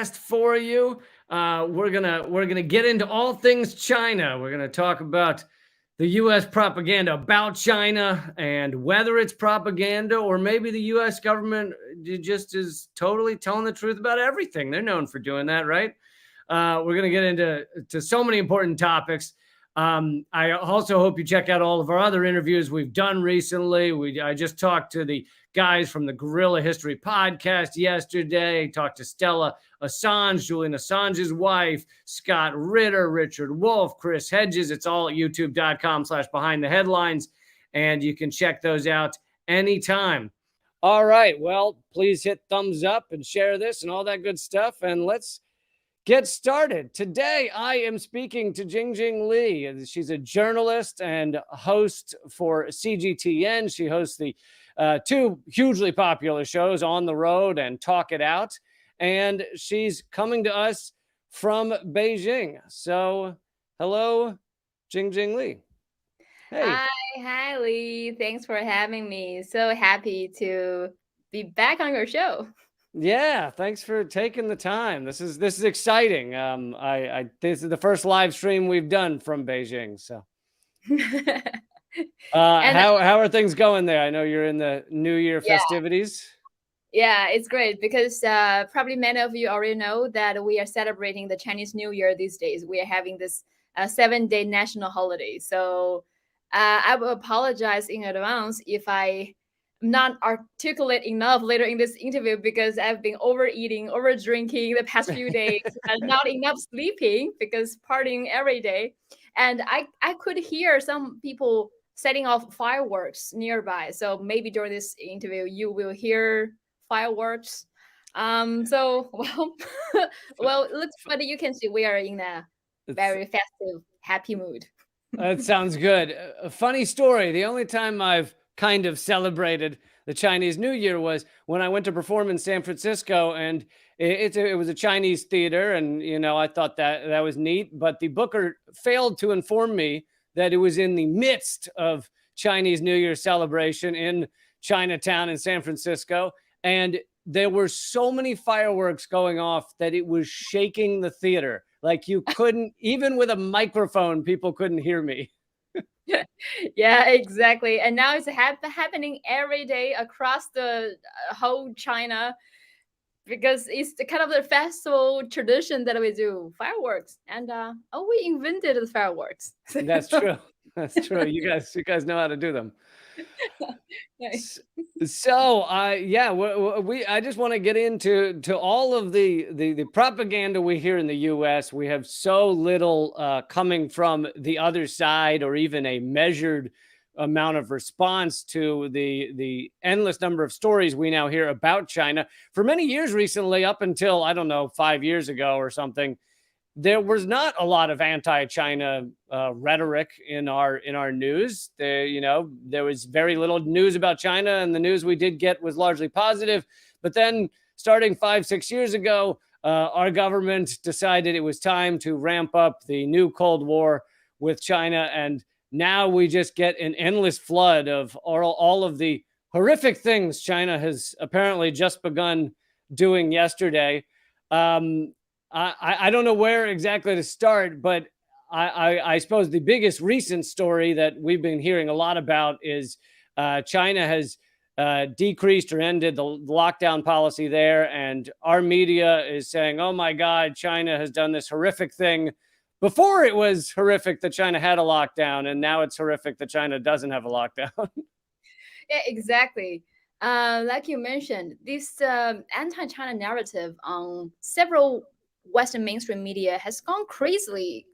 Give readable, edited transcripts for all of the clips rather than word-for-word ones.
for you. We're gonna get into all things China. We're gonna talk about the U.S. propaganda about China and whether it's propaganda or maybe the U.S. government just is totally telling the truth about everything. They're known for doing that, right? We're gonna get into so many important topics. I also hope you check out all of our other interviews we've done recently. I just talked to the guys from the Gorilla History podcast yesterday. Talked to Stella Assange, Julian Assange's wife, Scott Ritter, Richard Wolff, Chris Hedges. It's all at youtube.com/behind the headlines. And you can check those out anytime. All right. Well, please hit thumbs up and share this and all that good stuff. And let's get started. Today, I am speaking to Jingjing Li. She's a journalist and host for CGTN. She hosts the two hugely popular shows, On the Road and Talk It Out. And she's coming to us from Beijing. So, hello, Jingjing Li. Hey. Hi, Lee. Thanks for having me. So happy to be back on your show. Yeah, thanks for taking the time. This is exciting. This is the first live stream we've done from Beijing. So, how are things going there? I know you're in the New Year festivities. Yeah, it's great because probably many of you already know that we are celebrating the Chinese New Year these days. We are having this 7-day national holiday. So I will apologize in advance if I'm not articulate enough later in this interview because I've been overeating, over drinking the past few days, and not enough sleeping because partying every day. And I could hear some people setting off fireworks nearby. So maybe during this interview, you will hear fireworks. Well, but you can see we are in a very festive, happy mood. That sounds good. A funny story. The only time I've kind of celebrated the Chinese New Year was when I went to perform in San Francisco, and it was a Chinese theater, and I thought that was neat. But the booker failed to inform me that it was in the midst of Chinese New Year celebration in Chinatown in San Francisco, and there were so many fireworks going off that it was shaking the theater. Like you couldn't, even with a microphone, people couldn't hear me. Yeah, exactly. And now it's happening every day across the whole China because it's the kind of the festival tradition that we do, fireworks. And we invented the fireworks. That's true. That's true. You guys know how to do them. Nice. So, I just want to get into all of the propaganda we hear in the U.S. We have so little coming from the other side, or even a measured amount of response to the endless number of stories we now hear about China. For many years recently, up until, I don't know, 5 years ago or something, there was not a lot of anti-China rhetoric in our news. There was very little news about China, and the news we did get was largely positive. But then, starting 5-6 years ago, our government decided it was time to ramp up the new Cold War with China, and now we just get an endless flood of all of the horrific things China has apparently just begun doing yesterday. I don't know where exactly to start, but I suppose the biggest recent story that we've been hearing a lot about is China has decreased or ended the lockdown policy there. And our media is saying, oh my God, China has done this horrific thing. Before it was horrific that China had a lockdown, and now it's horrific that China doesn't have a lockdown. Yeah, exactly. Like you mentioned, this anti-China narrative on several Western mainstream media has gone crazy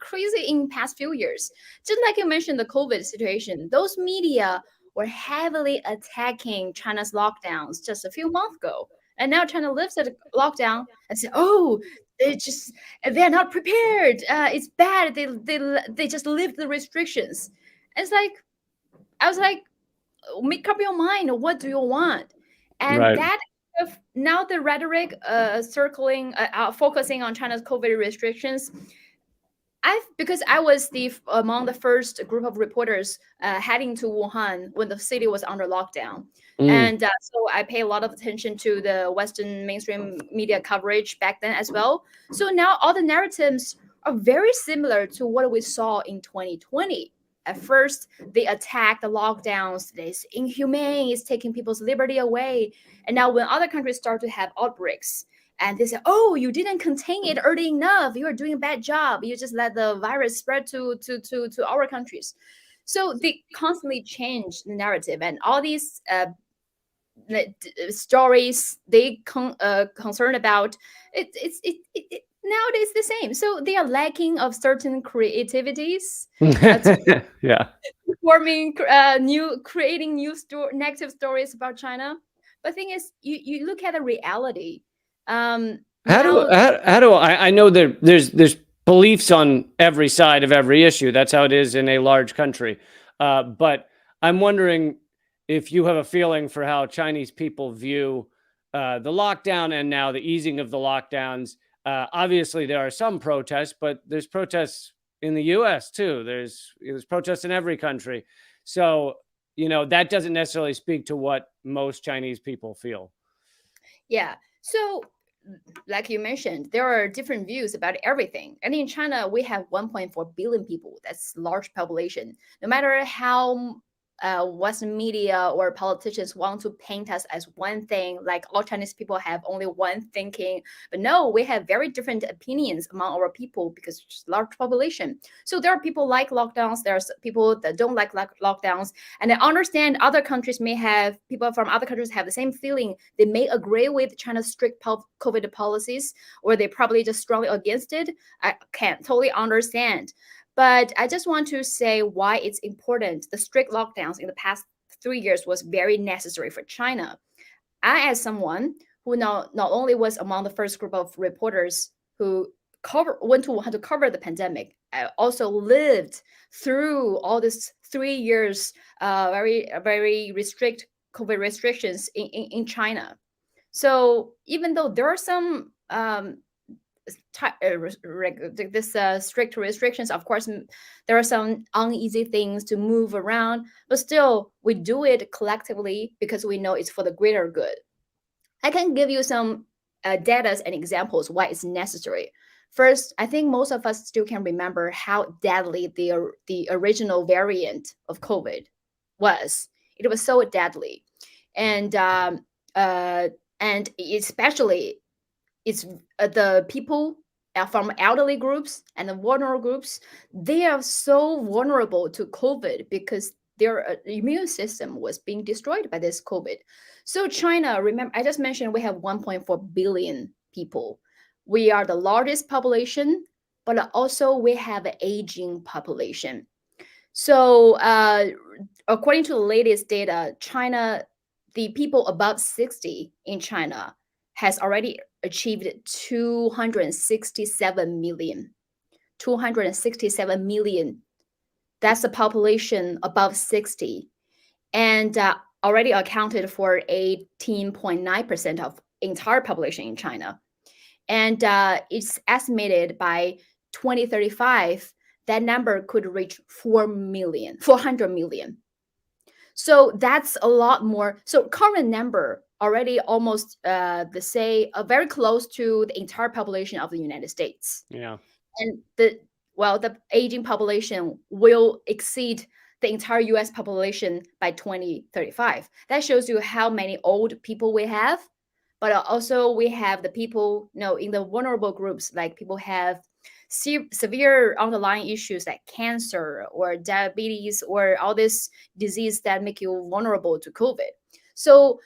in past few years. Just like you mentioned, the COVID situation, those media were heavily attacking China's lockdowns just a few months ago. And now China lifts the lockdown and say, "Oh, they're not prepared. It's bad. They just lift the restrictions." And I was like, make up your mind. What do you want? And Right. that now the rhetoric focusing on China's COVID restrictions because I was among the first group of reporters heading to Wuhan when the city was under lockdown, Mm. and so I pay a lot of attention to the Western mainstream media coverage back then as well. So now all the narratives are very similar to what we saw in 2020. At first, they attack the lockdowns. It's inhumane. It's taking people's liberty away. And now, when other countries start to have outbreaks, and they say, "Oh, you didn't contain it early enough. You are doing a bad job. You just let the virus spread to our countries." So they constantly change the narrative, and all these stories they concerned about it nowadays the same. So they are lacking of certain creativities to Yeah. forming creating negative stories about China. But thing is, you look at the reality. Now How do I know that there's beliefs on every side of every issue. That's how it is in a large country. But I'm wondering if you have a feeling for how Chinese people view the lockdown and now the easing of the lockdowns. Obviously, there are some protests, but there's protests in the U.S. too. There's protests in every country. So that doesn't necessarily speak to what most Chinese people feel. yeah. So like you mentioned, there are different views about everything. And in China, we have 1.4 billion people. That's large population. No matter how Western media or politicians want to paint us as one thing, like all Chinese people have only one thinking. But no, we have very different opinions among our people because it's large population. So there are people like lockdowns. There's people that don't like lockdowns. And I understand other countries may have, people from other countries have the same feeling. They may agree with China's strict COVID policies, or they probably just strongly against it. I can't totally understand. But I just want to say why it's important. The strict lockdowns in the past 3 years was very necessary for China. I, as someone who not only was among the first group of reporters who went to Wuhan to cover the pandemic, I also lived through all these 3 years, very strict COVID restrictions in China. So even though there are some strict restrictions, of course there are some uneasy things to move around, but still we do it collectively because we know it's for the greater good. I can give you some data and examples why it's necessary. First, I think most of us still can remember how deadly the original variant of COVID was. It was so deadly, and and especially it's the people from elderly groups and the vulnerable groups. They are so vulnerable to COVID because their immune system was being destroyed by this COVID. So China, remember, I just mentioned we have 1.4 billion people. We are the largest population, but also we have an aging population. So according to the latest data, China, the people above 60 in China has already achieved 267 million. 267 million. That's the population above 60. And already accounted for 18.9% of entire population in China. And it's estimated by 2035, that number could reach 400 million. So that's a lot more. So current number already almost very close to the entire population of the United States. Yeah. And the aging population will exceed the entire US population by 2035. That shows you how many old people we have. But also we have the people, in the vulnerable groups, like people have severe underlying issues like cancer or diabetes or all this disease that make you vulnerable to COVID. So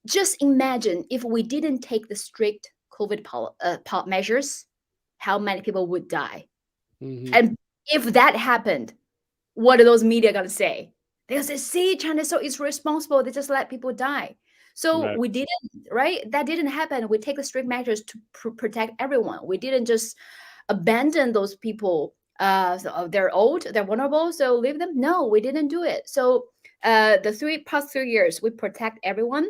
just imagine if we didn't take the strict COVID measures, how many people would die. Mm-hmm. And if that happened, what are those media going to say? They'll say, see, China so it's responsible. They just let people die. So Right. we didn't, right? That didn't happen. We take the strict measures to protect everyone. We didn't just abandon those people. So they're old, they're vulnerable, so leave them. No, we didn't do it. So the past 3 years, we protect everyone.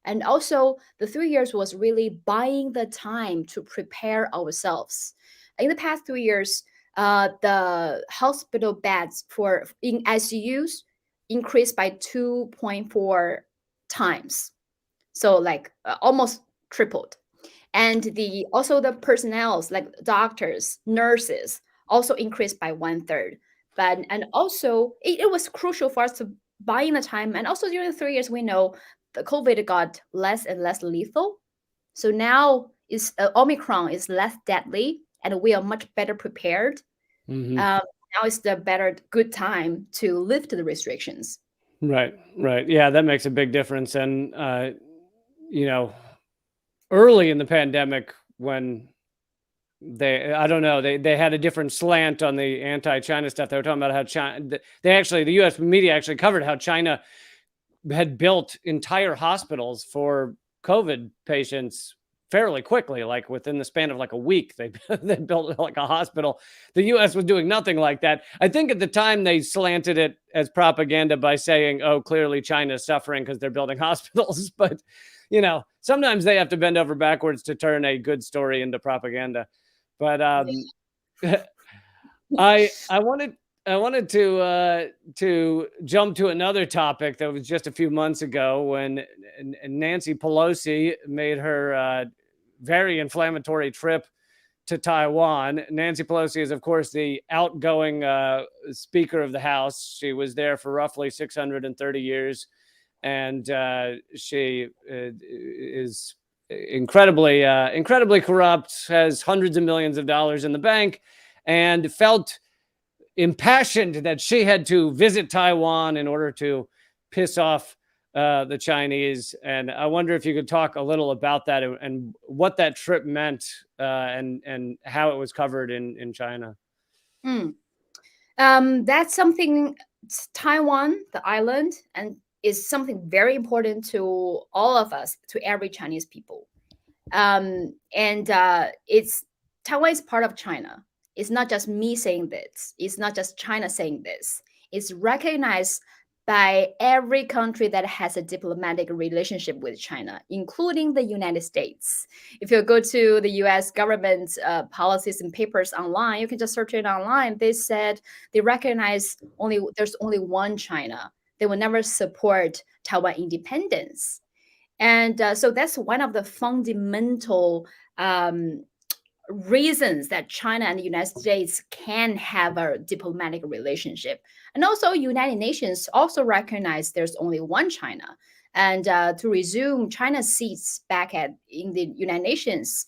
And also the 3 years was really buying the time to prepare ourselves. In the past 3 years, the hospital beds for in ICUs increased by 2.4 times. So like almost tripled. And the personnels like doctors, nurses also increased by 1/3. But and also it was crucial for us to buy in the time. And also during the 3 years, we know the COVID got less and less lethal. So now is Omicron is less deadly, and we are much better prepared. Mm-hmm. Now is the good time to lift the restrictions. Right. Yeah, that makes a big difference. And you know, early in the pandemic, when I don't know, they had a different slant on the anti-China stuff. They were talking about how the U.S. media actually covered how China had built entire hospitals for COVID patients fairly quickly, like within the span of like a week. They built like a hospital. The U.S. was doing nothing like that. I think at the time they slanted it as propaganda by saying, "Oh, clearly China's suffering because they're building hospitals." But sometimes they have to bend over backwards to turn a good story into propaganda. But I wanted to jump to another topic that was just a few months ago when Nancy Pelosi made her very inflammatory trip to Taiwan. Nancy Pelosi is, of course, the outgoing Speaker of the House. She was there for roughly 630 years, and she is incredibly corrupt, has hundreds of millions of dollars in the bank, and felt impassioned that she had to visit Taiwan in order to piss off the Chinese. And I wonder if you could talk a little about that and what that trip meant and how it was covered in China. That's something. Taiwan, the island, and is something very important to all of us, to every Chinese people. And it's Taiwan is part of China. It's not just me saying this. It's not just China saying this. It's recognized by every country that has a diplomatic relationship with China, including the United States. If you go to the U.S. government policies and papers online, you can just search it online. They said they recognize there's only one China. They will never support Taiwan independence. And so that's one of the fundamental reasons that China and the United States can have a diplomatic relationship. And also United Nations also recognize there's only one China. And to resume China's seats back in the United Nations,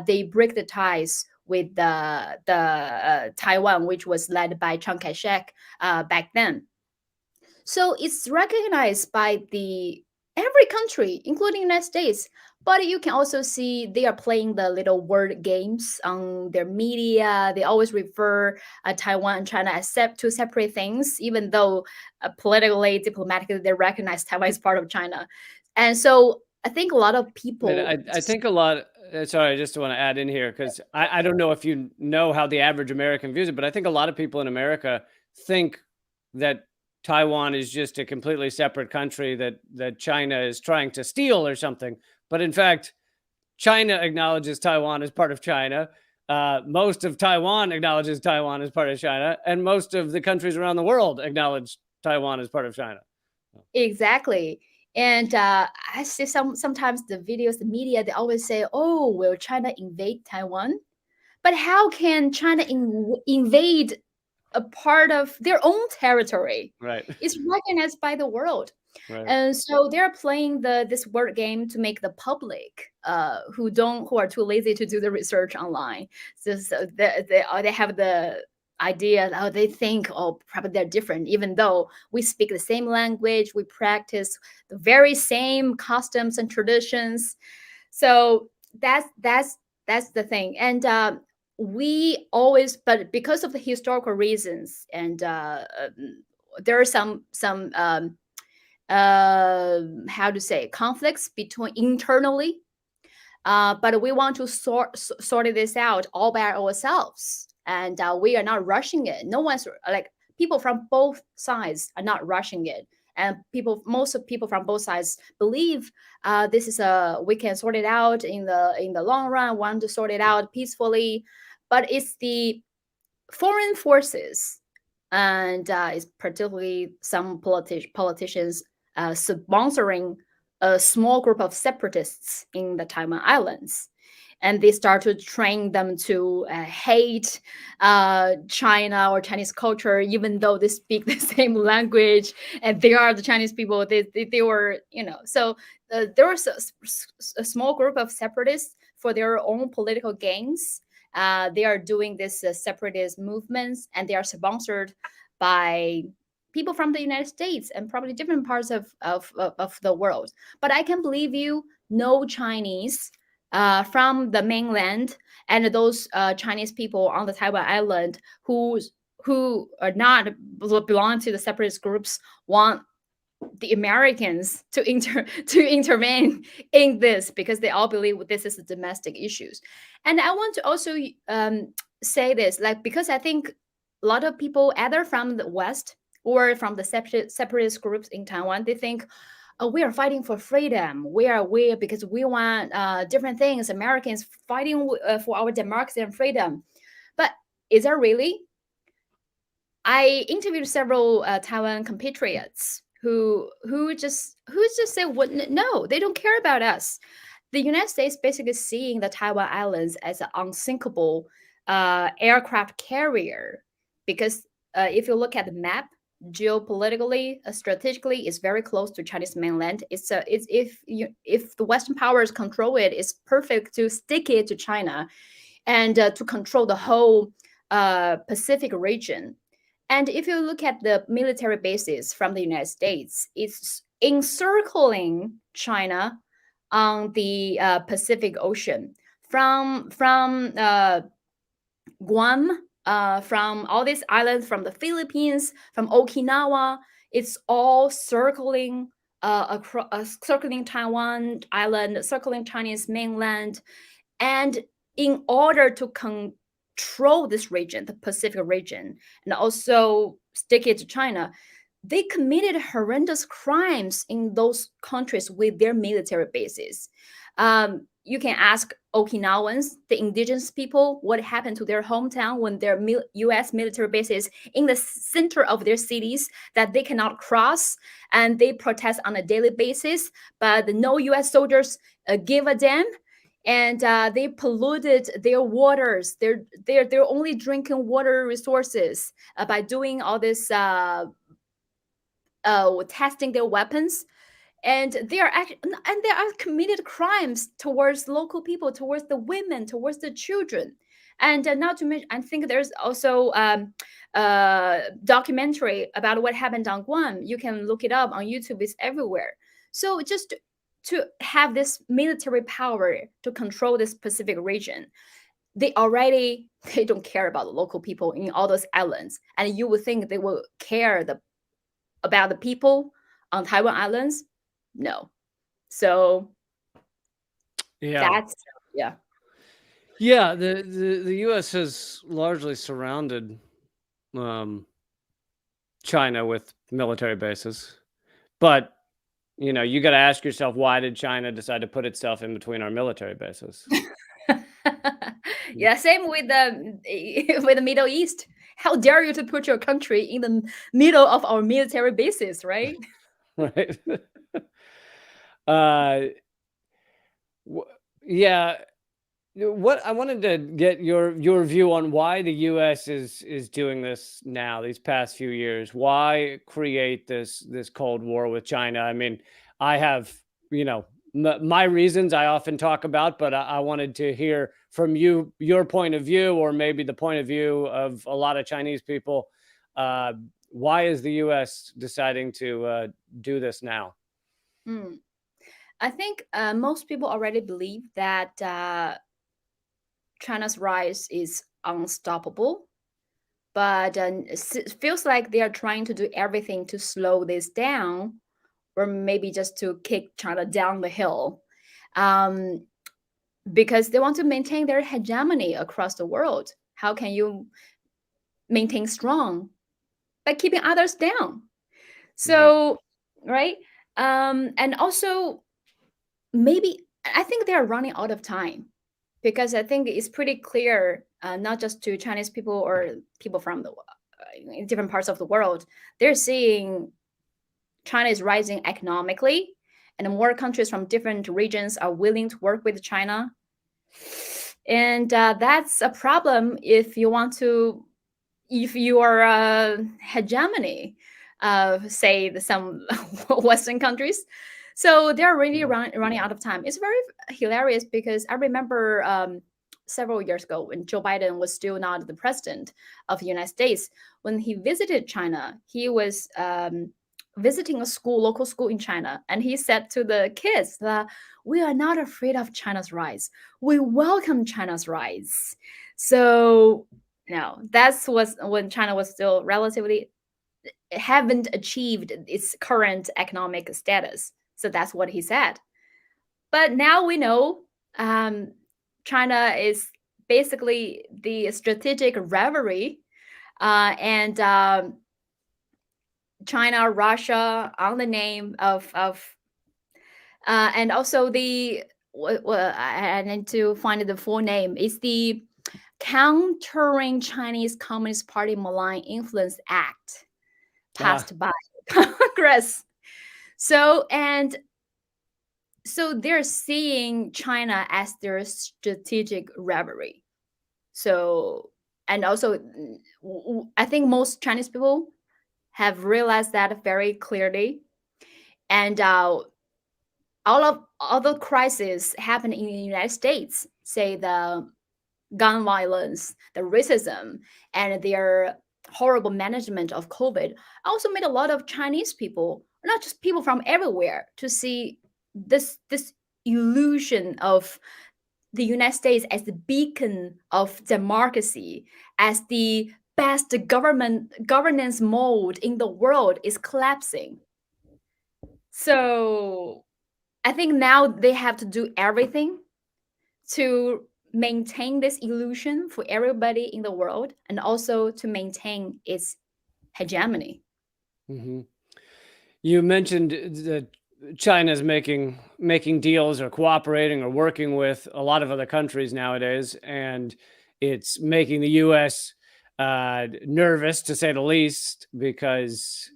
they break the ties with the Taiwan, which was led by Chiang Kai-shek back then. So it's recognized by every country, including the United States. But you can also see they are playing the little word games on their media. They always refer Taiwan and China as two separate things, even though politically, diplomatically, they recognize Taiwan as part of China. And so I think a lot of people... I think a lot... Sorry, I just want to add in here, because I don't know if you know how the average American views it, but I think a lot of people in America think that Taiwan is just a completely separate country that China is trying to steal or something. But in fact, China acknowledges Taiwan as part of China. Most of Taiwan acknowledges Taiwan as part of China. And most of the countries around the world acknowledge Taiwan as part of China. Exactly. And I see sometimes the videos, the media, they always say, "Oh, will China invade Taiwan?" But how can China invade a part of their own territory? Right. It's recognized by the world. Right. And so they're playing this word game to make the public who are too lazy to do the research online. So they have the idea, they think, probably they're different, even though we speak the same language, we practice the very same customs and traditions. So that's the thing. And but because of the historical reasons, and there are some how to say, conflicts between internally, but we want to sort this out all by ourselves, and we are not rushing it. No one's people from both sides are not rushing it, and most of people from both sides believe this is we can sort it out in the long run. Want to sort it out peacefully, but it's the foreign forces, and it's particularly some politicians sponsoring a small group of separatists in the Taiwan Islands. And they start to train them to hate China or Chinese culture, even though they speak the same language and they are the Chinese people. They were, so there was a small group of separatists for their own political gains. They are doing this separatist movements, and they are sponsored by people from the United States and probably different parts of the world. But I can believe you, no Chinese from the mainland and those Chinese people on the Taiwan island who are not belong to the separatist groups want the Americans to intervene in this, because they all believe this is a domestic issues. And I want to also say this, like, because I think a lot of people, either from the West or from the separatist groups in Taiwan, they think, oh, we are fighting for freedom. We because we want different things. Americans fighting for our democracy and freedom. But is that really? I interviewed several Taiwan compatriots who just say, "What? No, they don't care about us." The United States basically seeing the Taiwan Islands as an unsinkable aircraft carrier, because if you look at the map, geopolitically, strategically, it's very close to Chinese mainland. It's if the Western powers control it, it's perfect to stick it to China and to control the whole Pacific region. And if you look at the military bases from the United States, it's encircling China on the Pacific Ocean, from Guam, from all these islands, from the Philippines, from Okinawa. It's all circling across, circling Taiwan island, circling Chinese mainland, and in order to control this region, the Pacific region, and also stick it to China, they committed horrendous crimes in those countries with their military bases. You can ask Okinawans, the indigenous people, what happened to their hometown when their U.S. military bases in the center of their cities that they cannot cross, and they protest on a daily basis, but no U.S. soldiers give a damn. And they polluted their waters. They're only drinking water resources by doing all this testing their weapons, and they are committed crimes towards local people, towards the women, towards the children. And not to mention, I think there's also documentary about what happened on Guam. You can look it up on YouTube. It's everywhere. So just to have this military power to control this Pacific region, they don't care about the local people in all those islands. And you would think they will care about the people on Taiwan Islands. No. So that's the U.S. has largely surrounded China with military bases, but you got to ask yourself, why did China decide to put itself in between our military bases? Yeah, same with the Middle East. How dare you to put your country in the middle of our military bases, right? Right. Yeah. What I wanted to get your view on why the U.S. is doing this now, these past few years. Why create this Cold War with China? I mean, I have my reasons I often talk about, but I wanted to hear from you your point of view, or maybe the point of view of a lot of Chinese people. Why is the U.S. deciding to do this now? I think most people already believe that China's rise is unstoppable, but it feels like they are trying to do everything to slow this down, or maybe just to kick China down the hill, because they want to maintain their hegemony across the world. How can you maintain strong? By keeping others down. So, right? And also, maybe I think they are running out of time, because I think it's pretty clear not just to Chinese people or people from the in different parts of the world. They're seeing China is rising economically, and more countries from different regions are willing to work with China. And that's a problem if you want to, if you are hegemony of, say, some Western countries. So they're really running out of time. It's very hilarious because I remember several years ago when Joe Biden was still not the president of the United States, when he visited China, he was visiting a school, local school in China, and he said to the kids that we are not afraid of China's rise. We welcome China's rise. So no, that's was when China was still relatively haven't achieved its current economic status. So that's what he said. But now we know China is basically the strategic rivalry, and China, Russia on the name of and also the well, I need to find the full name. It's the Countering Chinese Communist Party Malign Influence Act, passed by Congress. So they're seeing China as their strategic rivalry. So, and also I think most Chinese people have realized that very clearly. And all the crises happen in the United States, say the gun violence, the racism, and their horrible management of COVID, also made a lot of Chinese people, not just people from everywhere, to see this illusion of the United States as the beacon of democracy, as the best governance mode in the world is collapsing. So I think now they have to do everything to maintain this illusion for everybody in the world, and also to maintain its hegemony. Mm-hmm. You mentioned that China's making deals or cooperating or working with a lot of other countries nowadays, and it's making the U.S. Nervous, to say the least, because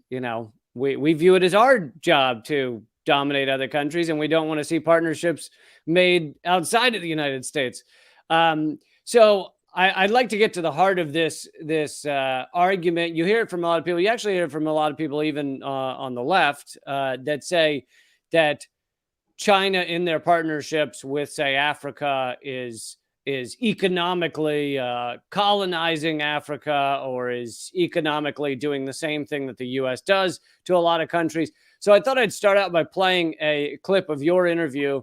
we view it as our job to dominate other countries, and we don't want to see partnerships made outside of the United States. So I'd like to get to the heart of this argument. You hear it from a lot of people. You actually hear it from a lot of people, even on the left, that say that China, in their partnerships with, say, Africa, is economically colonizing Africa, or is economically doing the same thing that the U.S. does to a lot of countries. So I thought I'd start out by playing a clip of your interview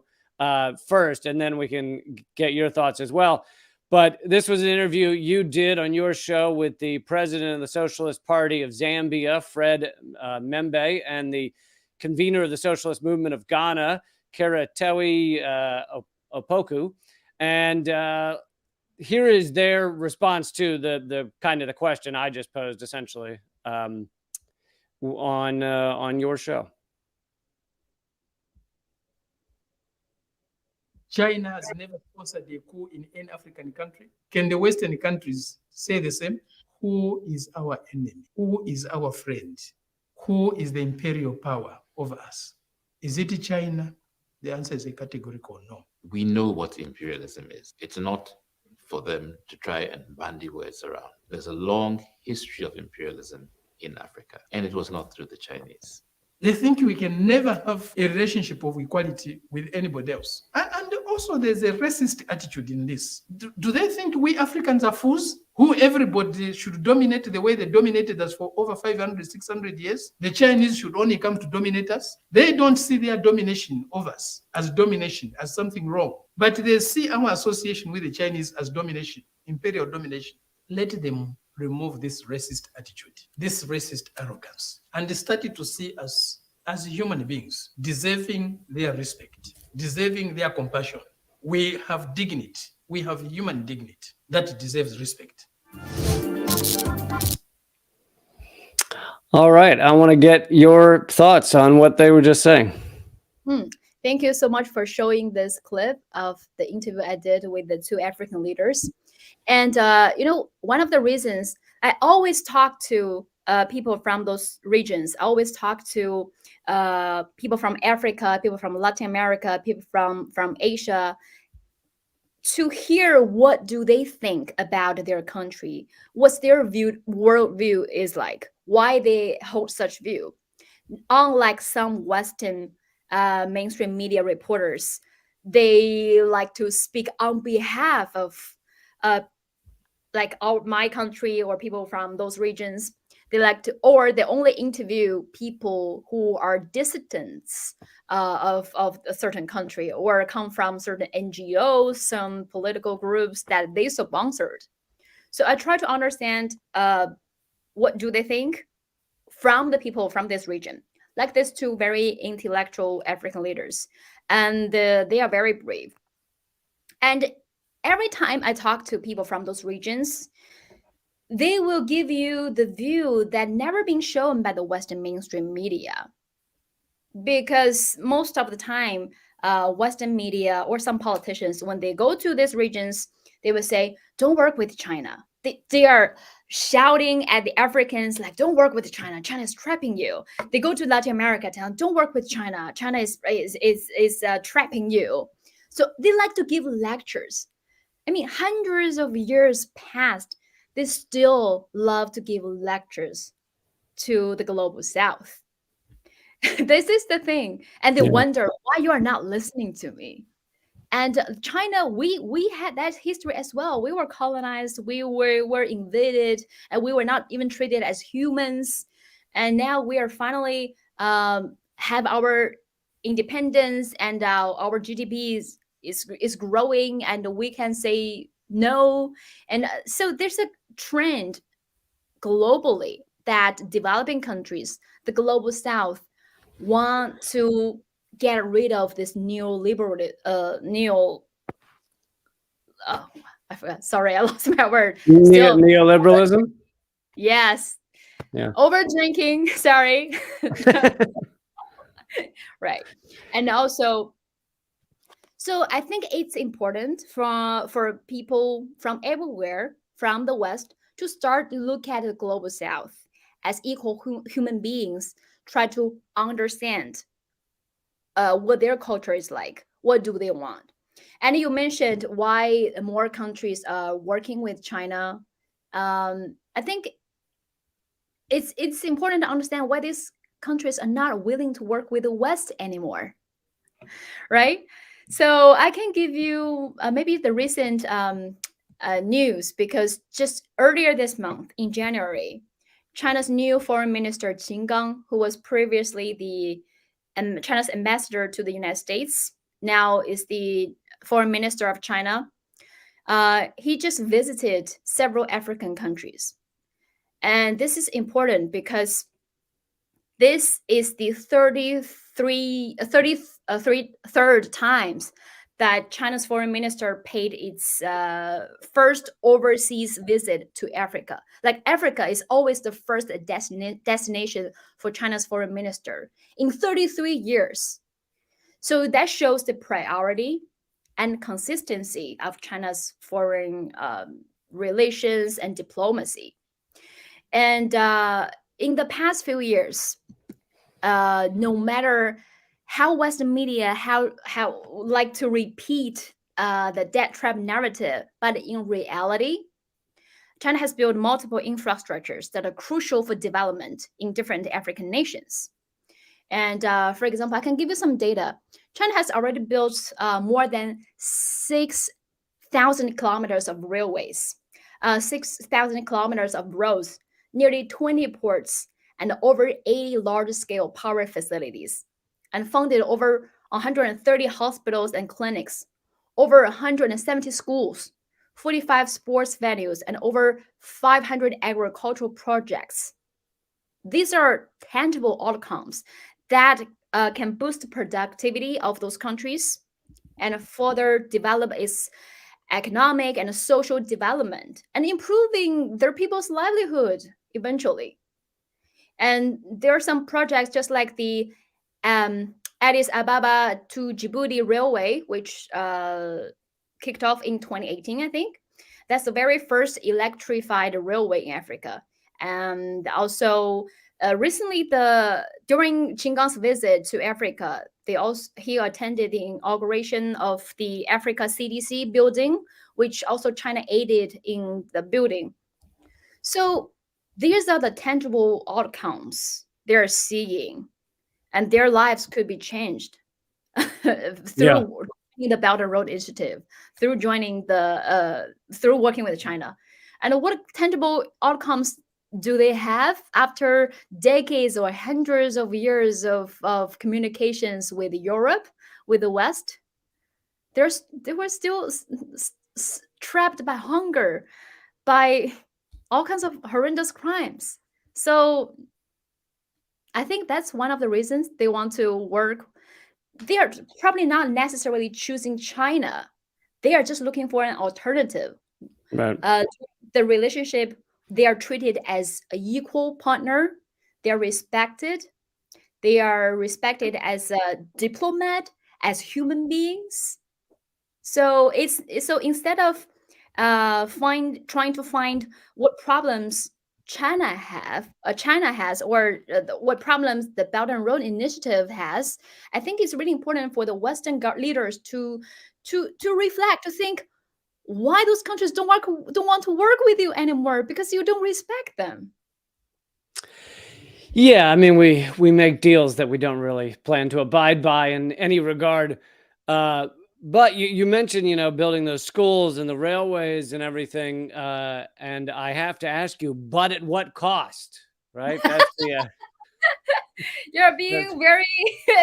first, and then we can get your thoughts as well. But this was an interview you did on your show with the president of the Socialist Party of Zambia, Fred Membe, and the convener of the Socialist Movement of Ghana, Karatewi Opoku. And here is their response to the kind of the question I just posed, essentially, on your show. China has never sponsored a coup in any African country. Can the Western countries say the same? Who is our enemy? Who is our friend? Who is the imperial power over us? Is it China? The answer is a categorical no. We know what imperialism is. It's not for them to try and bandy words around. There's a long history of imperialism in Africa, and it was not through the Chinese. They think we can never have a relationship of equality with anybody else. And also there's a racist attitude in this. Do they think we Africans are fools? Who everybody should dominate the way they dominated us for over 500, 600 years? The Chinese should only come to dominate us? They don't see their domination of us as domination, as something wrong. But they see our association with the Chinese as domination, imperial domination. Let them remove this racist attitude, this racist arrogance, and start to see us as human beings, deserving their respect, deserving their compassion. We have dignity. We have human dignity that deserves respect. All right. I want to get your thoughts on what they were just saying. Thank you so much for showing this clip of the interview I did with the two African leaders. And one of the reasons I always talk to people from those regions, I always talk to people from Africa, people from Latin America, people from Asia, to hear what do they think about their country, what's their worldview is like, why they hold such view. Unlike some Western mainstream media reporters, they like to speak on behalf of uh, my country or people from those regions. They like to, or they only interview people who are dissidents of a certain country or come from certain NGOs, some political groups that they sponsored. So I try to understand what do they think from the people from this region, like these two very intellectual African leaders, and they are very brave. And every time I talk to people from those regions, they will give you the view that never been shown by the Western mainstream media. Because most of the time, Western media or some politicians, when they go to these regions, they will say, don't work with China. They are shouting at the Africans like, don't work with China. China is trapping you. They go to Latin America, tell, don't work with China. China is trapping you. So they like to give lectures. I mean, hundreds of years passed, they still love to give lectures to the global South. This is the thing. And they wonder why you are not listening to me. And China, we had that history as well. We were colonized, we were invaded, and we were not even treated as humans. And now we are finally have our independence, and our GDP is growing, and we can say no. And so there's a trend globally that developing countries, the global South, want to get rid of this neoliberal I forgot. Sorry, I lost my word. Still, Neoliberalism. yes. Yeah. Over drinking. Sorry. Right. And also, so I think it's important for people from everywhere, from the West, to start to look at the global South as equal human beings, try to understand what their culture is like, what do they want. And you mentioned why more countries are working with China. I think it's important to understand why these countries are not willing to work with the West anymore, right? So I can give you maybe the recent news, because just earlier this month in January, China's new foreign minister Jingjing, who was previously the China's ambassador to the United States, now is the foreign minister of China. He just visited several African countries. And this is important because this is the 33rd times that China's foreign minister paid its first overseas visit to Africa. Like, Africa is always the first destination for China's foreign minister in 33 years. So that shows the priority and consistency of China's foreign relations and diplomacy. And in the past few years, no matter how Western media how like to repeat the debt trap narrative, but in reality, China has built multiple infrastructures that are crucial for development in different African nations. And for example, I can give you some data. China has already built more than 6,000 kilometers of railways, 6,000 kilometers of roads, nearly 20 ports, and over 80 large-scale power facilities, and funded over 130 hospitals and clinics, over 170 schools, 45 sports venues, and over 500 agricultural projects. These are tangible outcomes that can boost the productivity of those countries and further develop its economic and social development, and improving their people's livelihood eventually. And there are some projects just like the Addis Ababa to Djibouti Railway, which kicked off in 2018, I think. That's the very first electrified railway in Africa. And also recently, during Qingang's visit to Africa, he attended the inauguration of the Africa CDC building, which also China aided in the building. So these are the tangible outcomes they're seeing, and their lives could be changed through the Belt and Road Initiative, through through working with China. And what tangible outcomes do they have after decades or hundreds of years of communications with Europe, with the West? They were still trapped by hunger, by all kinds of horrendous crimes. So I think that's one of the reasons they want to work. They are probably not necessarily choosing China. They are just looking for an alternative. Right. The relationship, they are treated as an equal partner. They are respected. They are respected as a diplomat, as human beings. So instead of trying to find what problems China has, or what problems the Belt and Road Initiative has, I think it's really important for the Western leaders to reflect, to think why those countries don't want to work with you anymore, because you don't respect them. Yeah, I mean, we make deals that we don't really plan to abide by in any regard. But you mentioned, building those schools and the railways and everything, and I have to ask you, but at what cost, right? That's the You're being very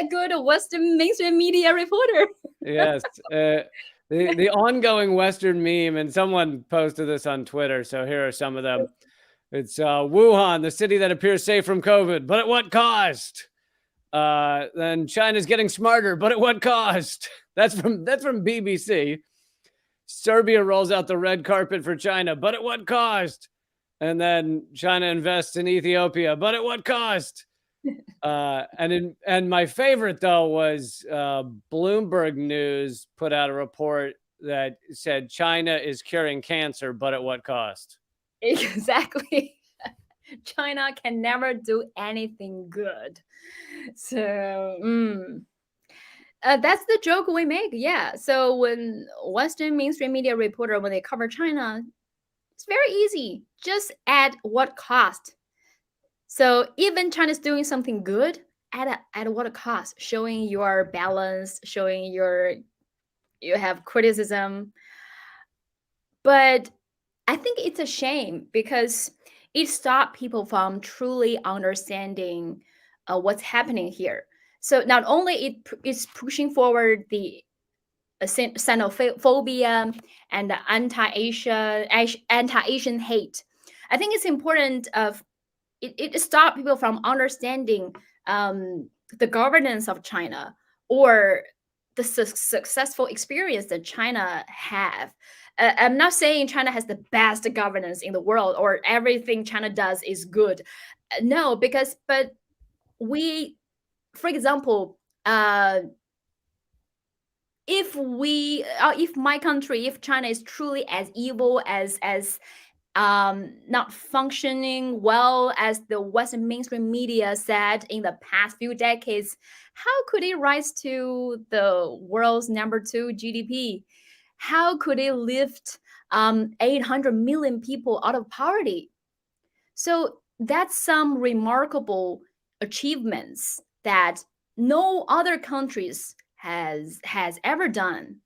good Western mainstream media reporter. yes. The ongoing Western meme, and someone posted this on Twitter, so here are some of them. It's Wuhan, the city that appears safe from COVID, but at what cost? Then China's getting smarter, but at what cost? That's from BBC. Serbia rolls out the red carpet for China, but at what cost? And then China invests in Ethiopia, but at what cost? And my favorite though was Bloomberg News put out a report that said China is curing cancer, but at what cost? Exactly. China can never do anything good. So that's the joke we make. Yeah. So when Western mainstream media reporter, when they cover China, it's very easy. Just at what cost? So even China's doing something good, at what cost? Showing your balance, showing you have criticism. But I think it's a shame, because it stopped people from truly understanding what's happening here. So not only it's pushing forward the xenophobia and the anti-Asian hate. I think it's important it stopped people from understanding the governance of China, or the successful experience that China have. I'm not saying China has the best governance in the world, or everything China does is good. No, but we, for example, if my country, if China is truly as evil as not functioning well as the Western mainstream media said in the past few decades, how could it rise to the world's number 2 GDP? How could it lift 800 million people out of poverty? So that's some remarkable achievements that no other countries has ever done.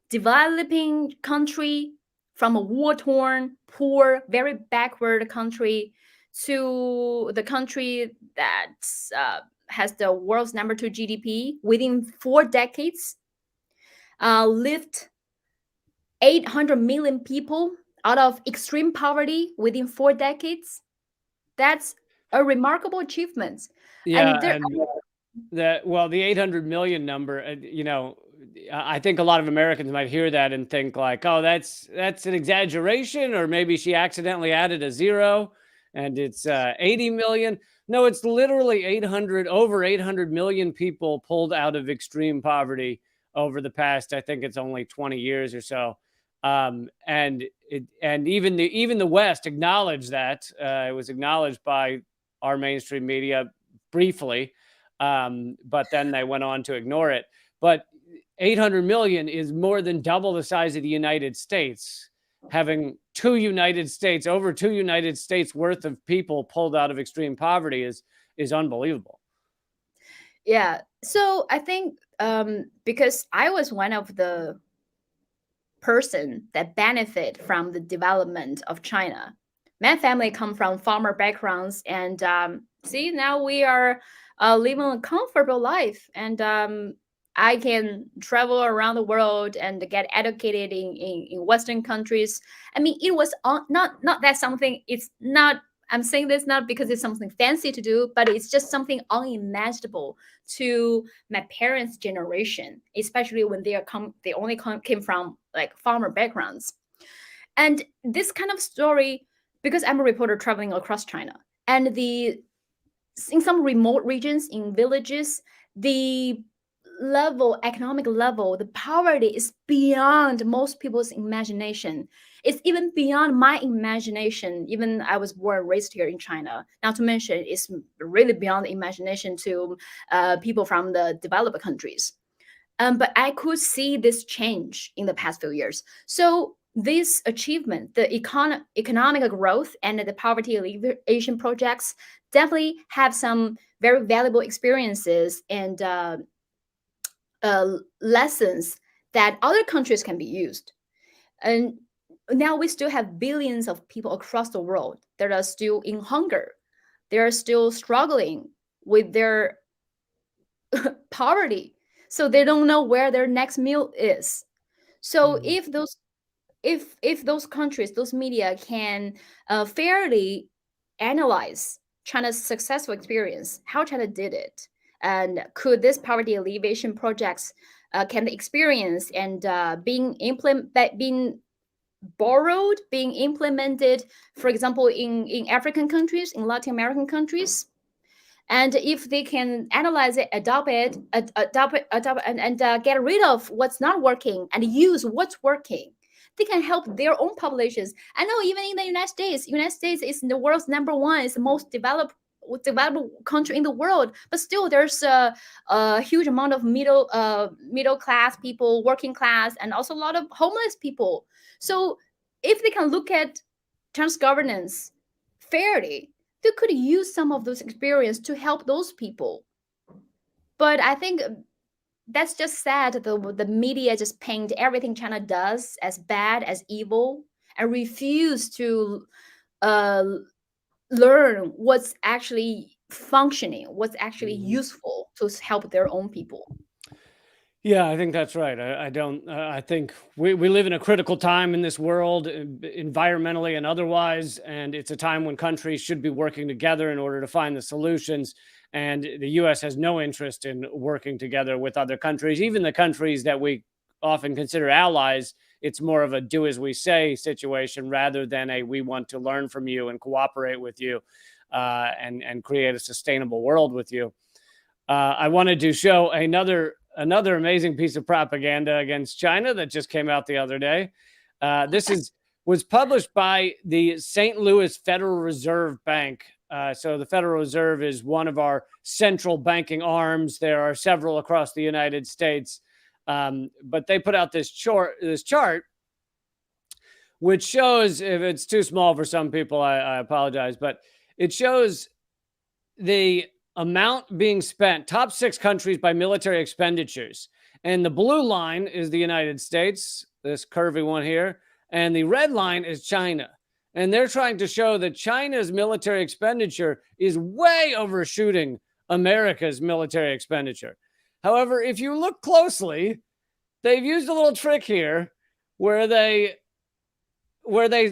Developing country from a war-torn, poor, very backward country to the country that has the world's number 2 GDP within 4 decades, lift 800 million people out of extreme poverty within 4 decades. That's a remarkable achievement. Yeah, the 800 million number, I think a lot of Americans might hear that and think like, oh, that's an exaggeration, or maybe she accidentally added a zero and it's 80 million. No, it's literally over 800 million people pulled out of extreme poverty over the past, I think it's only 20 years or so. And even the West acknowledged that. It was acknowledged by our mainstream media briefly, but then they went on to ignore it. But 800 million is more than double the size of the United States. Having over 2 United States worth of people pulled out of extreme poverty is unbelievable. Yeah. So I think because I was one of the person that benefit from the development of China. My family come from farmer backgrounds, and see, now we are living a comfortable life, and I can travel around the world and get educated in Western countries. I mean, it was not that something. It's not. I'm saying this not because it's something fancy to do, but it's just something unimaginable to my parents' generation, especially when they only came from like farmer backgrounds. And this kind of story, because I'm a reporter traveling across China, and in some remote regions, in villages, the economic level, the poverty is beyond most people's imagination. It's even beyond my imagination. Even I was born and raised here in China. Not to mention, it's really beyond the imagination to people from the developed countries. But I could see this change in the past few years. So this achievement, the economic growth and the poverty alleviation projects definitely have some very valuable experiences and lessons that other countries can be used. And now we still have billions of people across the world that are still in hunger. They are still struggling with their poverty. So they don't know where their next meal is. So if those countries, those media can fairly analyze China's successful experience, how China did it, and could this poverty alleviation projects can the experience and being borrowed, being implemented, for example, in African countries, in Latin American countries. And if they can analyze it, adopt it, and get rid of what's not working and use what's working, they can help their own populations. I know even in the United States is the world's number one, is the most developed country in the world, but still there's a huge amount of middle class people, working class, and also a lot of homeless people. So if they can look at China's governance fairly, they could use some of those experience to help those people. But I think that's just sad. The media just paint everything China does as bad, as evil, and refuse to learn what's actually functioning, what's actually useful to help their own people. Yeah, I think that's right. I think we live in a critical time in this world, environmentally and otherwise, and it's a time when countries should be working together in order to find the solutions. And the U.S. has no interest in working together with other countries, even the countries that we often consider allies. It's more of a do as we say situation rather than a we want to learn from you and cooperate with you and create a sustainable world with you. I wanted to show another amazing piece of propaganda against China that just came out the other day. This was published by the St. Louis Federal Reserve Bank. So the Federal Reserve is one of our central banking arms. There are several across the United States. But they put out this chart, which shows, if it's too small for some people, I apologize, but it shows the amount being spent, top 6 countries by military expenditures. And the blue line is the United States, this curvy one here, and the red line is China. And they're trying to show that China's military expenditure is way overshooting America's military expenditure. However, if you look closely, they've used a little trick here where they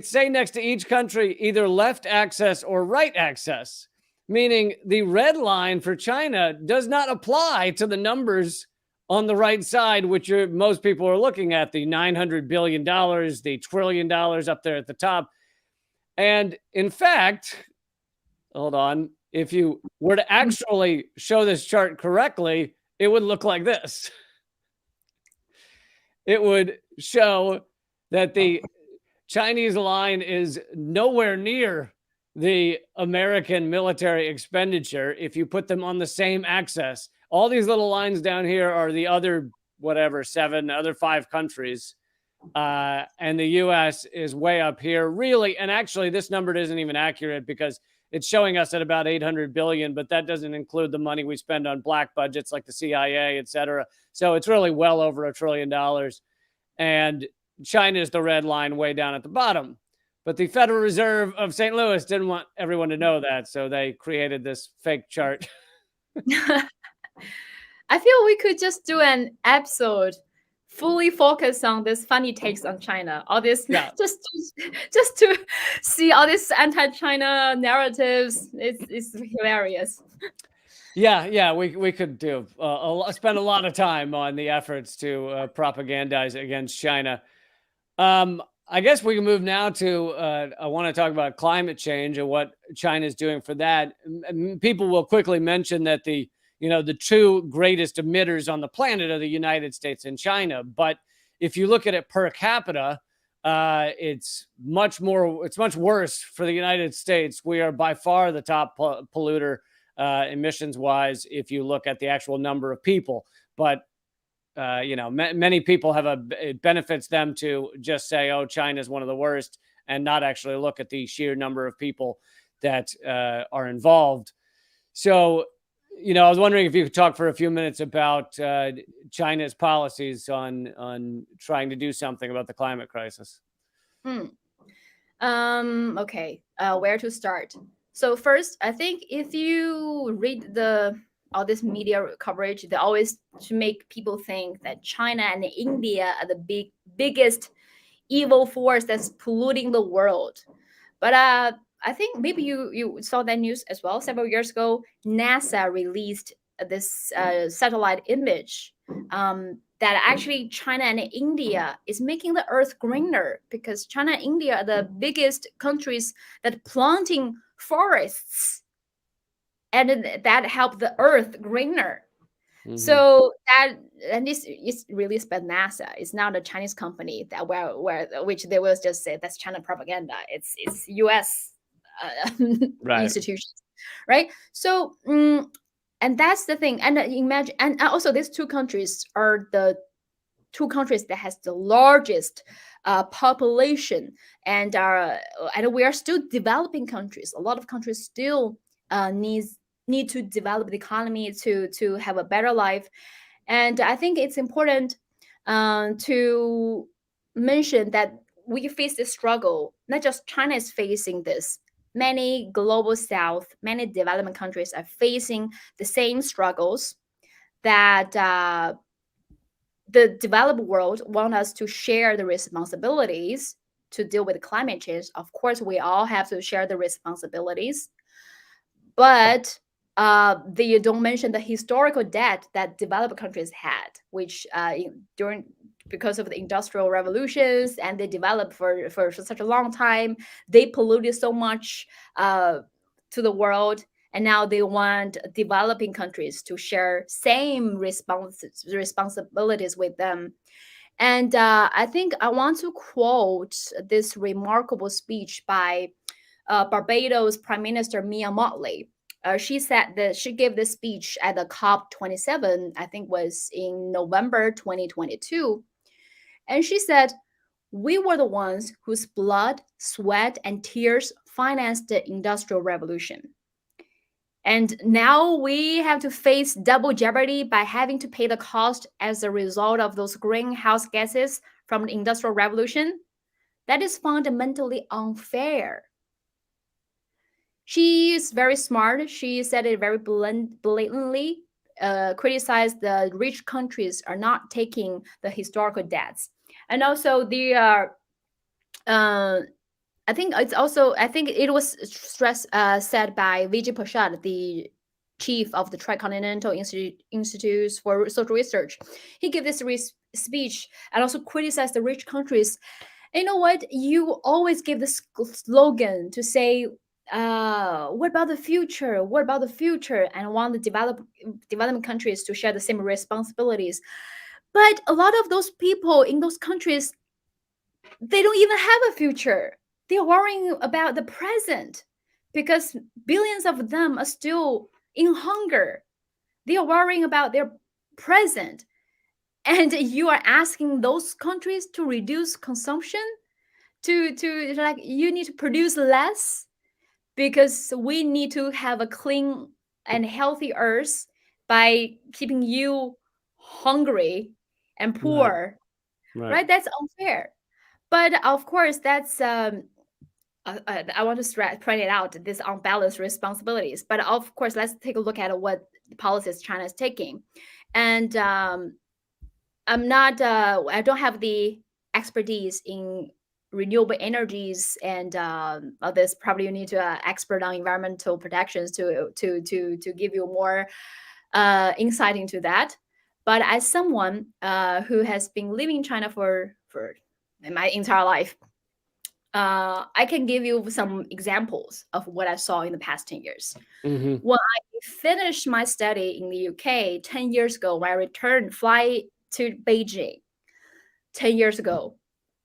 say next to each country either left access or right access, meaning the red line for China does not apply to the numbers on the right side, which most people are looking at, the $900 billion, the $1 trillion up there at the top. And in fact, hold on, if you were to actually show this chart correctly, it would look like this. It would show that the Chinese line is nowhere near the American military expenditure if you put them on the same axis. All these little lines down here are the other, whatever, other 5 countries. And the US is way up here, really. And actually, this number isn't even accurate because it's showing us at about 800 billion, but that doesn't include the money we spend on black budgets like the CIA, et cetera. So it's really well over $1 trillion. And China is the red line way down at the bottom. But the Federal Reserve of St. Louis didn't want everyone to know that, so they created this fake chart. I feel we could just do an episode fully focus on this funny takes on China. All this, just to see all these anti-China narratives. It's hilarious. Yeah, we could do spend a lot of time on the efforts to propagandize against China. I guess we can move now to I want to talk about climate change and what China is doing for that. People will quickly mention that the 2 greatest emitters on the planet are the United States and China. But if you look at it per capita, it's much worse for the United States. We are by far the top polluter emissions wise if you look at the actual number of people. But many people it benefits them to just say, oh, China is one of the worst, and not actually look at the sheer number of people that are involved. So, I was wondering if you could talk for a few minutes about China's policies on trying to do something about the climate crisis. Okay. Where to start? So first, I think if you read all this media coverage, they always to make people think that China and India are the biggest evil force that's polluting the world. But I think maybe you saw that news as well. Several years ago, NASA released this satellite image that actually China and India is making the earth greener, because China and India are the biggest countries that planting forests, and that help the earth greener. Mm-hmm. So this is released by NASA. It's not a Chinese company that which they will just say that's China propaganda. It's U.S. Right. institutions, right? So and that's the thing. And imagine, and also these 2 countries are the 2 countries that has the largest population, and we are still developing countries. A lot of countries still need to develop the economy to have a better life. And I think it's important to mention that we face this struggle. Not just China is facing this. Many global south, many development countries are facing the same struggles that the developed world want us to share the responsibilities to deal with climate change. Of course, we all have to share the responsibilities, but they don't mention the historical debt that developed countries had, which because of the industrial revolutions, and they developed for such a long time, they polluted so much to the world, and now they want developing countries to share same responsibilities with them. And I think I want to quote this remarkable speech by Barbados Prime Minister Mia Mottley. She said that she gave this speech at the COP27, I think was in November 2022. And she said, "We were the ones whose blood, sweat, and tears financed the Industrial Revolution. And now we have to face double jeopardy by having to pay the cost as a result of those greenhouse gases from the Industrial Revolution. That is fundamentally unfair." She is very smart. She said it very blatantly, criticized the rich countries are not taking the historical debts. And also I think it was said by Vijay Prashad, the chief of the Tricontinental Institutes for Social Research. He gave this speech and also criticized the rich countries. And you know what? You always give this slogan to say, what about the future? What about the future? And want the developing countries to share the same responsibilities. But a lot of those people in those countries they don't even have a future. They're worrying about the present because billions of them are still in hunger. They are worrying about their present. And you are asking those countries to reduce consumption, to like you need to produce less because we need to have a clean and healthy earth by keeping you hungry and poor, right? That's unfair. But of course, that's I want to point it out, this unbalanced responsibilities. But of course, let's take a look at what policies China is taking. And I'm not, I don't have the expertise in renewable energies and this. Probably you need to expert on environmental protections to give you more insight into that. But as someone who has been living in China for my entire life, I can give you some examples of what I saw in the past 10 years. Mm-hmm. When I finished my study in the UK 10 years ago, when I returned, fly to Beijing 10 years ago,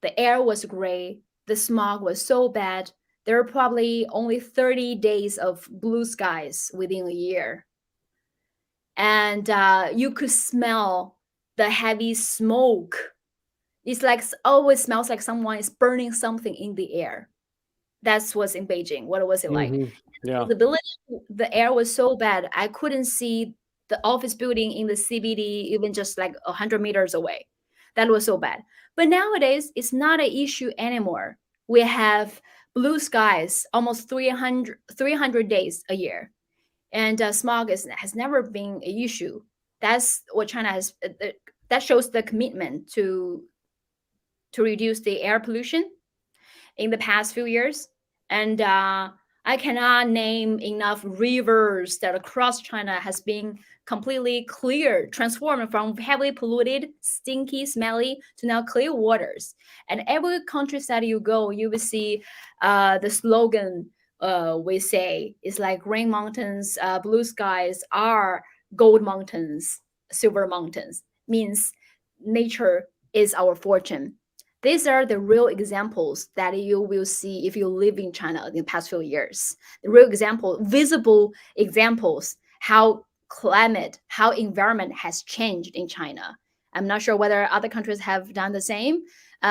the air was gray, the smog was so bad. There were probably only 30 days of blue skies within a year. And you could smell the heavy smoke. It's like always smells like someone is burning something in the air. That's what's in Beijing. What was it like? Yeah. The air was so bad. I couldn't see the office building in the CBD even just like 100 meters away. That was so bad. But nowadays, it's not an issue anymore. We have blue skies almost 300 days a year. And smog has never been an issue. That's what China has. That shows the commitment to reduce the air pollution in the past few years. And I cannot name enough rivers that across China has been completely cleared, transformed from heavily polluted, stinky, smelly to now clear waters. And every countryside you go, you will see the slogan we say is like green mountains, blue skies are gold mountains, silver mountains. Means nature is our fortune. These are the real examples that you will see if you live in China in the past few years. The real example, visible examples, how climate, how environment has changed in China. I'm not sure whether other countries have done the same,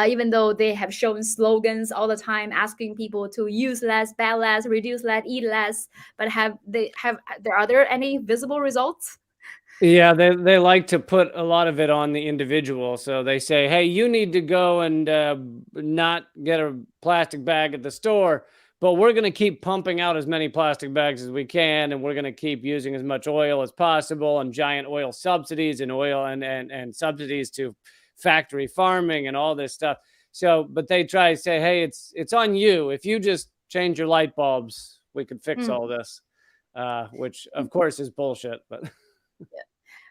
even though they have shown slogans all the time asking people to use less, buy less, reduce less, eat less. But are there any visible results? Yeah, they like to put a lot of it on the individual. So they say, hey, you need to go and not get a plastic bag at the store, but we're going to keep pumping out as many plastic bags as we can, and we're going to keep using as much oil as possible, and giant oil subsidies and oil and subsidies to factory farming and all this stuff. So, but they try to say, hey, it's on you. If you just change your light bulbs, we could fix all this, which of course is bullshit, but... Yeah.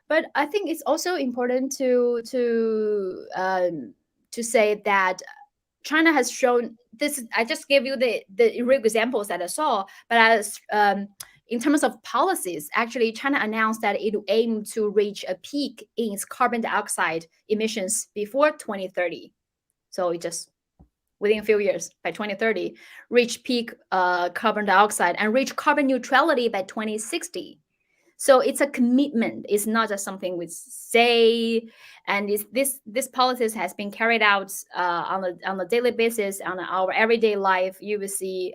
But I think it's also important to say that China has shown this. I just gave you the real examples that I saw, but as in terms of policies, actually, China announced that it will aim to reach a peak in its carbon dioxide emissions before 2030. So it just within a few years, by 2030, reach peak carbon dioxide and reach carbon neutrality by 2060. So it's a commitment. It's not just something we say. And this policies has been carried out on a daily basis on our everyday life. You will see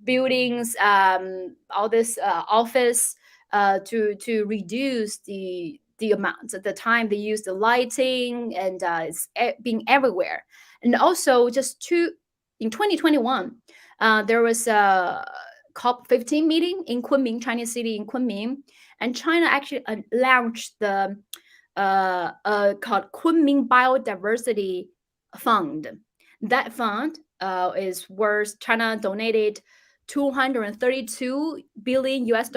buildings, all this office to reduce the amount, the time they use the lighting, and it's being everywhere. And also, in 2021, there was a COP15 meeting in Kunming, Chinese city in Kunming, and China actually launched the called Kunming Biodiversity Fund. That fund is worth, China donated $232 billion US,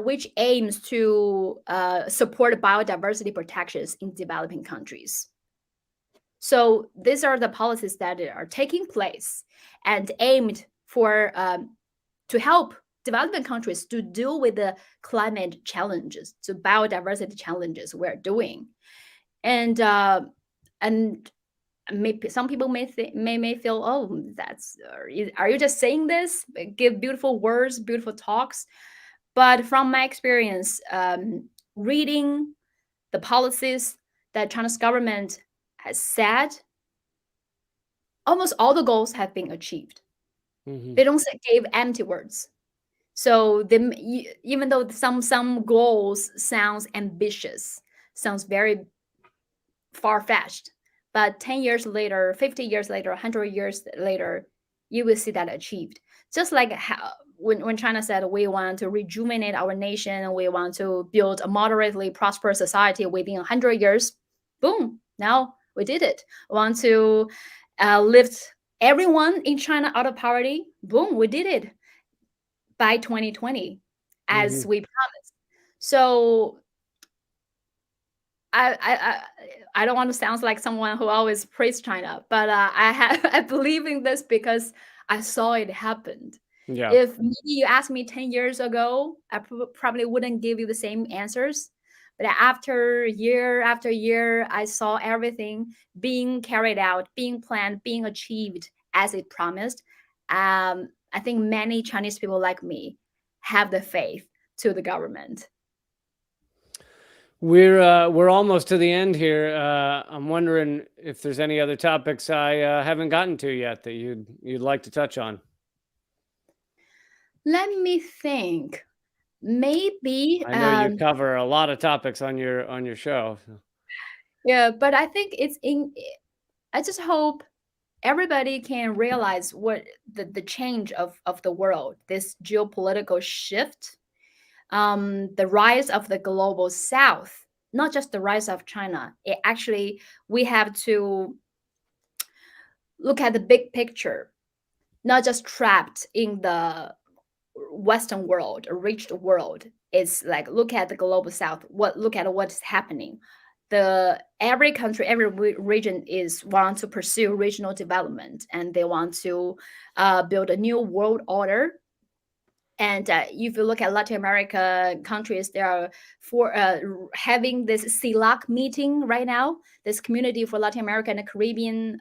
which aims to support biodiversity protections in developing countries. So these are the policies that are taking place and aimed for to help developing countries to deal with the climate challenges, to biodiversity challenges we're doing. And some people may feel, oh, that's are you just saying this? Give beautiful words, beautiful talks. But from my experience, reading the policies that China's government has said, almost all the goals have been achieved. They don't give empty words. So even though some goals sounds ambitious, sounds very far-fetched, but 10 years later, 50 years later, 100 years later, you will see that achieved. Just like how when China said we want to rejuvenate our nation, we want to build a moderately prosperous society within 100 years, boom, now we did it. We want to lift everyone in China out of poverty, boom, we did it by 2020, as we promised. So I don't want to sound like someone who always praised China, but I believe in this because I saw it happen. Yeah. If maybe you asked me 10 years ago, I probably wouldn't give you the same answers. But after year, I saw everything being carried out, being planned, being achieved as it promised. I think many Chinese people like me have the faith to the government. We're almost to the end here. I'm wondering if there's any other topics I haven't gotten to yet that you'd like to touch on. Let me think. Maybe I know you cover a lot of topics on your show. So. Yeah, but I think I just hope everybody can realize what the change of the world, this geopolitical shift, the rise of the global south, not just the rise of China. We have to look at the big picture, not just trapped in the Western world, a rich world. It's like, look at the global south, look at what's happening. Every country, every region want to pursue regional development, and they want to build a new world order. And if you look at Latin America countries, they are having this CELAC meeting right now, this Community for Latin America and the Caribbean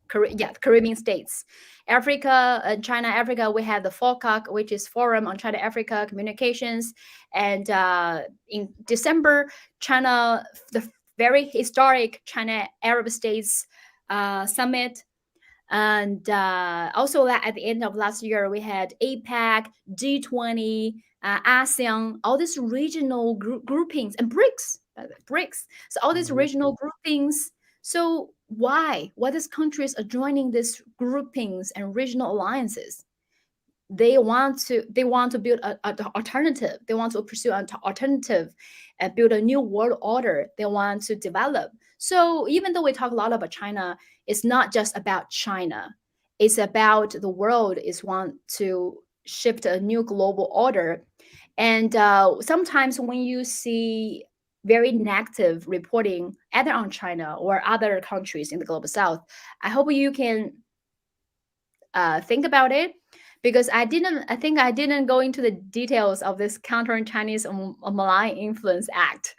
Caribbean states. Africa, China, Africa, we have the FOCAC, which is Forum on China-Africa Communications. And in December, China, the very historic China-Arab States Summit. And also at the end of last year, we had APEC, G20, ASEAN, all these regional groupings, and BRICS. So all these regional groupings. So why these countries are joining these groupings and regional alliances? They want to build an alternative. They want to pursue an alternative and build a new world order. They want to develop. So even though we talk a lot about China, it's not just about China. It's about the world want to shift a new global order. And sometimes when you see very negative reporting either on China or other countries in the global south, I hope you can think about it, because I think I didn't go into the details of this Countering Chinese Malign Influence Act,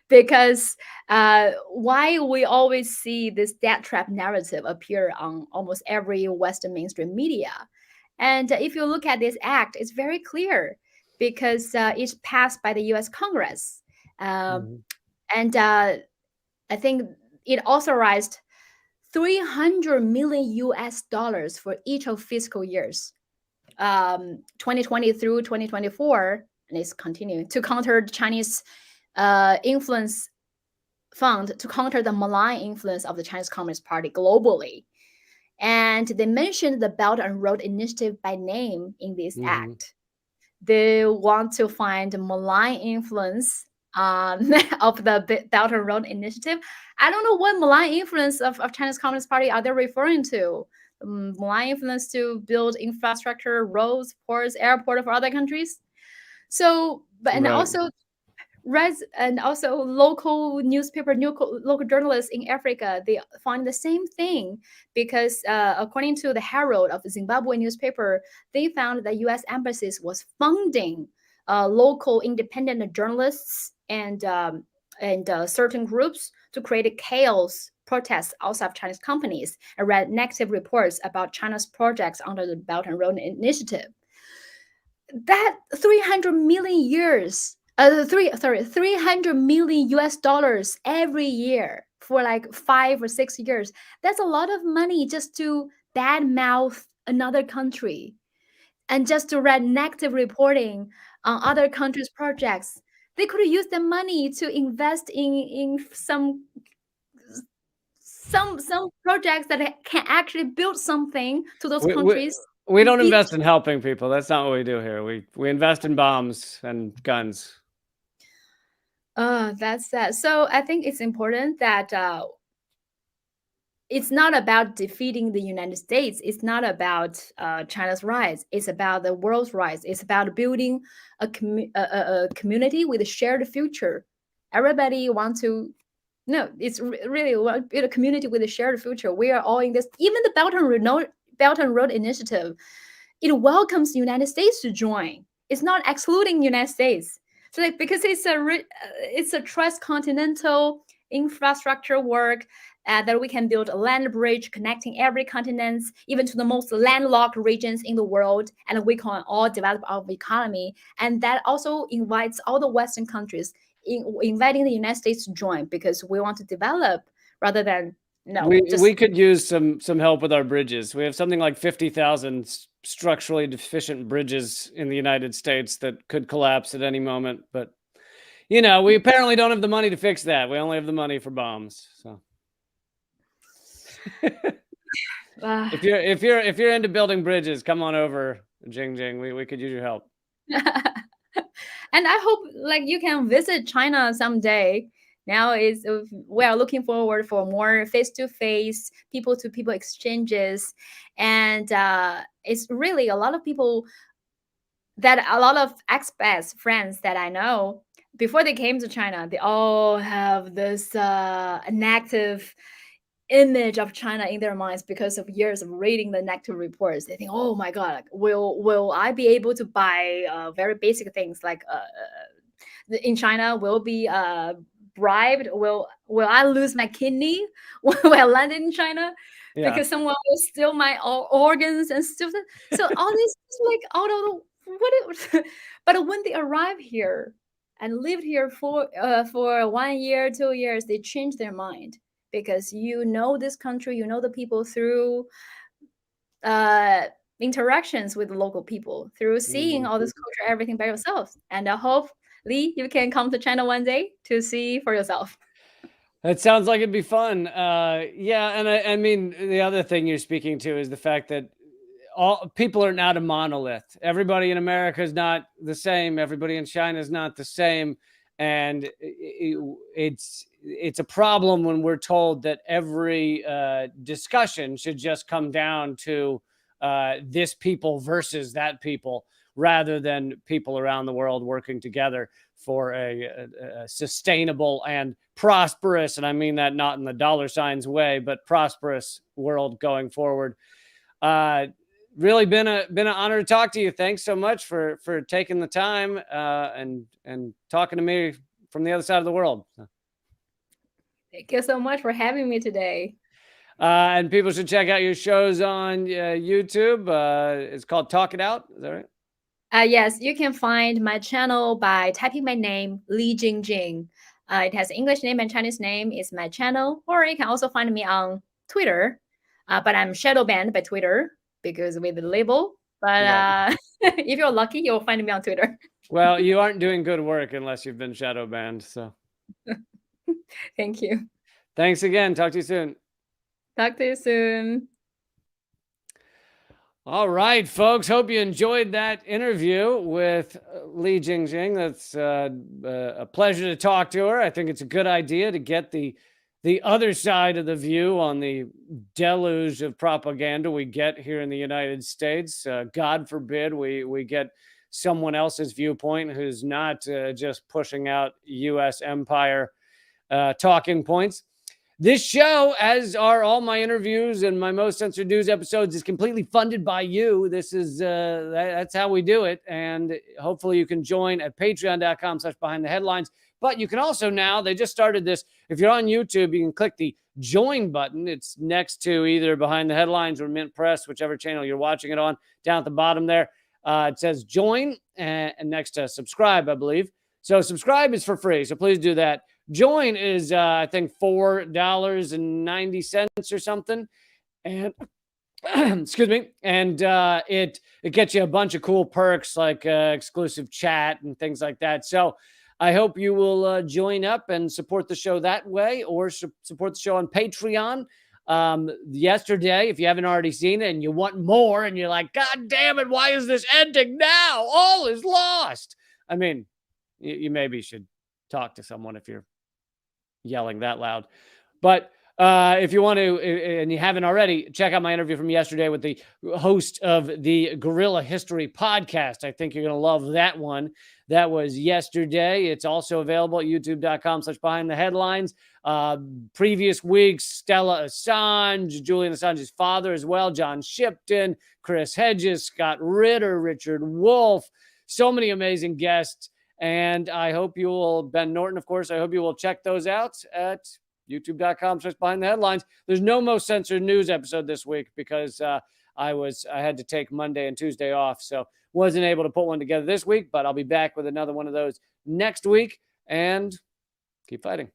because why we always see this death trap narrative appear on almost every Western mainstream media. And if you look at this act, it's very clear, because it's passed by the US Congress. And I think it authorized $300 million for each of fiscal years, 2020 through 2024, and it's continuing to counter the Chinese influence fund, to counter the malign influence of the Chinese Communist Party globally. And they mentioned the Belt and Road Initiative by name in this act. They want to find malign influence of the Belt and Road Initiative. I don't know what malign influence of China's Communist Party are they referring to. Malign influence to build infrastructure, roads, ports, airport for other countries. So, and also local newspaper, local journalists in Africa, they find the same thing, because according to the Herald of the Zimbabwe newspaper, they found that U.S. embassies was funding local independent journalists and certain groups to create chaos protests outside of Chinese companies and read negative reports about China's projects under the Belt and Road Initiative. That 300 million years, 300 million US dollars every year for like 5 or 6 years. That's a lot of money just to badmouth another country and just to read negative reporting on other countries' projects. They could use the money to invest in some projects that can actually build something to those countries. We don't invest in helping people. That's not what we do here. We invest in bombs and guns. That's that. So I think it's important that it's not about defeating the United States. It's not about China's rights. It's about the world's rights. It's about building a community with a shared future. Everybody wants to. No, it's really build a community with a shared future. We are all in this. Even the Belt and Road Initiative, it welcomes the United States to join. It's not excluding the United States. So because it's a transcontinental infrastructure work that we can build a land bridge connecting every continent, even to the most landlocked regions in the world, and we can all develop our economy. And that also invites all the Western countries, inviting the United States to join, because we want to develop rather than we could use some help with our bridges. We have something like 50,000 structurally deficient bridges in the United States that could collapse at any moment. But we apparently don't have the money to fix that. We only have the money for bombs. So if you're into building bridges, come on over, Jingjing. We could use your help. And I hope you can visit China someday. Now we are looking forward for more face-to-face, people-to-people exchanges, and it's really a lot of expats, friends that I know, before they came to China, they all have this negative image of China in their minds because of years of reading the negative reports. They think, oh my God, will I be able to buy very basic things like in China? Will be bribed? Will I lose my kidney when I landed in China? Yeah. Because someone will steal my organs and stuff. So all this is out of the but when they arrive here and lived here for 1 year, 2 years, they change their mind, because this country, the people through interactions with the local people, through seeing all this culture, everything by yourself. And I hope, Lee, you can come to China one day to see for yourself. That sounds like it'd be fun. Yeah, and I mean, the other thing you're speaking to is the fact that all people are not a monolith. Everybody in America is not the same. Everybody in China is not the same. And it's a problem when we're told that every discussion should just come down to this people versus that people, rather than people around the world working together for a sustainable and prosperous, and I mean that not in the dollar signs way, but prosperous world going forward. Really been an honor to talk to you. Thanks so much for taking the time and talking to me from the other side of the world. Thank you so much for having me today. And people should check out your shows on YouTube. It's called Talk It Out. Is that right? Yes, you can find my channel by typing my name, Li Jingjing. It has English name and Chinese name. Is my channel. Or you can also find me on Twitter. But I'm shadow banned by Twitter because with the label. But if you're lucky, you'll find me on Twitter. Well, you aren't doing good work unless you've been shadow banned. So thank you. Thanks again. Talk to you soon. Talk to you soon. All right, folks. Hope you enjoyed that interview with Li Jingjing. That's a pleasure to talk to her. I think it's a good idea to get the other side of the view on the deluge of propaganda we get here in the United States. God forbid we get someone else's viewpoint who's not just pushing out U.S. empire talking points. This show, as are all my interviews and my Most Censored News episodes, is completely funded by you. This is that's how we do it. And hopefully you can join at patreon.com/behindtheheadlines. But you can also now, they just started this. If you're on YouTube, you can click the join button. It's next to either Behind the Headlines or Mint Press, whichever channel you're watching it on. Down at the bottom there, it says join and next to subscribe, I believe. So subscribe is for free. So please do that. Join is, I think, $4.90 or something. And excuse me. And it gets you a bunch of cool perks like exclusive chat and things like that. So I hope you will join up and support the show that way, or support the show on Patreon. Yesterday, if you haven't already seen it and you want more and you're like, God damn it, why is this ending now? All is lost. I mean, you maybe should talk to someone if you're yelling that loud. But if you want to, and you haven't already, check out my interview from yesterday with the host of the Guerrilla History podcast. I think you're going to love that one. That was yesterday. It's also available at youtube.com/behind the headlines. Previous weeks, Stella Assange, Julian Assange's father as well, John Shipton, Chris Hedges, Scott Ritter, Richard Wolff. So many amazing guests. And I hope you will, Ben Norton, of course, I hope you will check those out at youtube.com/behind the headlines. There's no Most Censored News episode this week because I had to take Monday and Tuesday off. So wasn't able to put one together this week, but I'll be back with another one of those next week, and keep fighting.